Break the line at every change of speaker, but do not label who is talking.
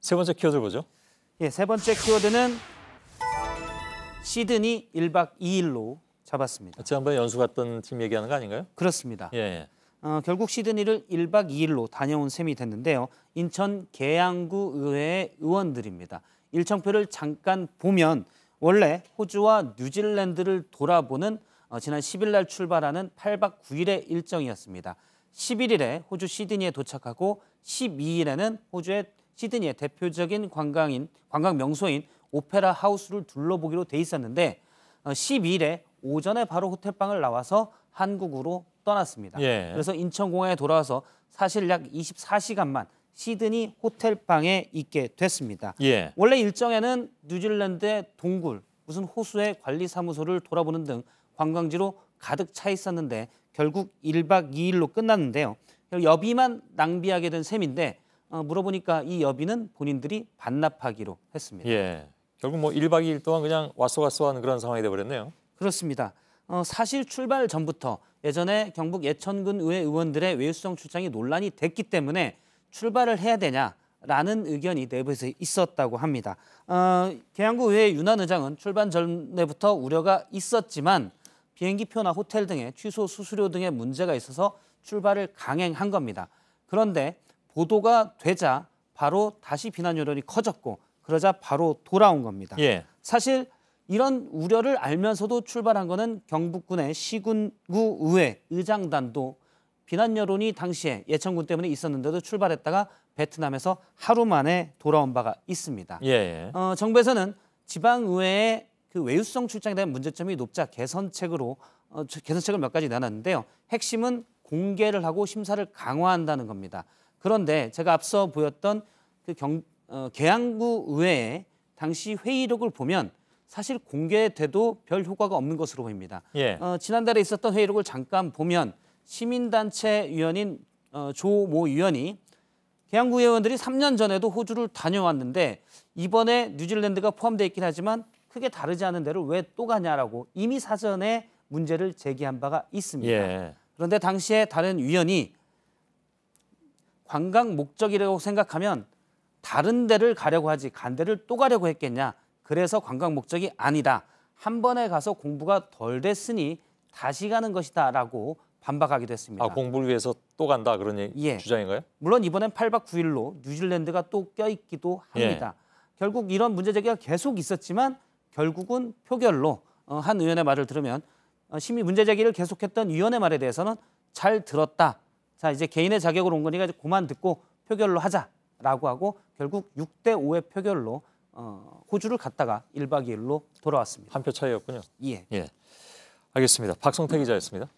세 번째 키워드 보죠.
예, 세 번째 키워드는 시드니 1박 2일로 잡았습니다.
지난번에 연수 갔던 팀 얘기하는 거 아닌가요?
그렇습니다.
예.
결국 시드니를 1박 2일로 다녀온 셈이 됐는데요. 인천 계양구 의회의 의원들입니다. 일정표를 잠깐 보면 원래 호주와 뉴질랜드를 돌아보는 지난 10일 날 출발하는 8박 9일의 일정이었습니다. 11일에 호주 시드니에 도착하고 12일에는 호주의 시드니의 대표적인 관광 명소인 오페라 하우스를 둘러보기로 돼 있었는데 12일에 오전에 바로 호텔방을 나와서 한국으로 떠났습니다.
예.
그래서 인천공항에 돌아와서 사실 약 24시간만 시드니 호텔방에 있게 됐습니다.
예.
원래 일정에는 뉴질랜드의 동굴, 무슨 호수의 관리사무소를 돌아보는 등 관광지로 가득 차 있었는데 결국 1박 2일로 끝났는데요. 여비만 낭비하게 된 셈인데 물어보니까 이 여비는 본인들이 반납하기로 했습니다.
예. 결국 뭐 1박 2일 동안 그냥 왔어 갔어 하는 그런 상황이 돼버렸네요.
그렇습니다. 사실 출발 전부터 예전에 경북 예천군 의회 의원들의 외유수정 출장이 논란이 됐기 때문에 출발을 해야 되냐라는 의견이 내부에서 있었다고 합니다. 계양구 의회 윤한 의장은 출발 전에부터 우려가 있었지만 비행기표나 호텔 등의 취소 수수료 등의 문제가 있어서 출발을 강행한 겁니다. 그런데 보도가 되자 바로 다시 비난 여론이 커졌고 그러자 바로 돌아온 겁니다.
예.
사실 이런 우려를 알면서도 출발한 거는 경북군의 시군구 의회 의장단도 비난 여론이 당시에 예천군 때문에 있었는데도 출발했다가 베트남에서 하루 만에 돌아온 바가 있습니다.
예.
정부에서는 지방의회의 그 외유수정 출장에 대한 문제점이 높자 개선책을 몇 가지 내놨는데요. 핵심은 공개를 하고 심사를 강화한다는 겁니다. 그런데 제가 앞서 보였던 그 계양구 의회의 당시 회의록을 보면 사실 공개돼도 별 효과가 없는 것으로 보입니다.
예.
지난달에 있었던 회의록을 잠깐 보면 시민단체 위원인 조모 위원이 계양구 의원들이 3년 전에도 호주를 다녀왔는데 이번에 뉴질랜드가 포함되어 있긴 하지만 크게 다르지 않은 데를 왜 또 가냐라고 이미 사전에 문제를 제기한 바가 있습니다.
예.
그런데 당시에 다른 위원이 관광 목적이라고 생각하면 다른 데를 가려고 하지 간 데를 또 가려고 했겠냐. 그래서 관광 목적이 아니다. 한 번에 가서 공부가 덜 됐으니 다시 가는 것이다 라고 반박하기도 했습니다.
공부를 위해서 또 간다 그런
예.
주장인가요?
물론 이번엔 8박 9일로 뉴질랜드가 또 껴있기도 합니다. 결국 이런 문제 제기가 계속 있었지만 결국은 표결로 한 의원의 말을 들으면 심의 문제 제기를 계속했던 위원의 말에 대해서는 잘 들었다. 자 이제 개인의 자격으로 온 거니까 이제 그만 듣고 표결로 하자라고 하고 결국 6대5의 표결로 호주를 갔다가 1박 2일로 돌아왔습니다.
한 표 차이였군요.
예.
예. 알겠습니다. 박성태 기자였습니다.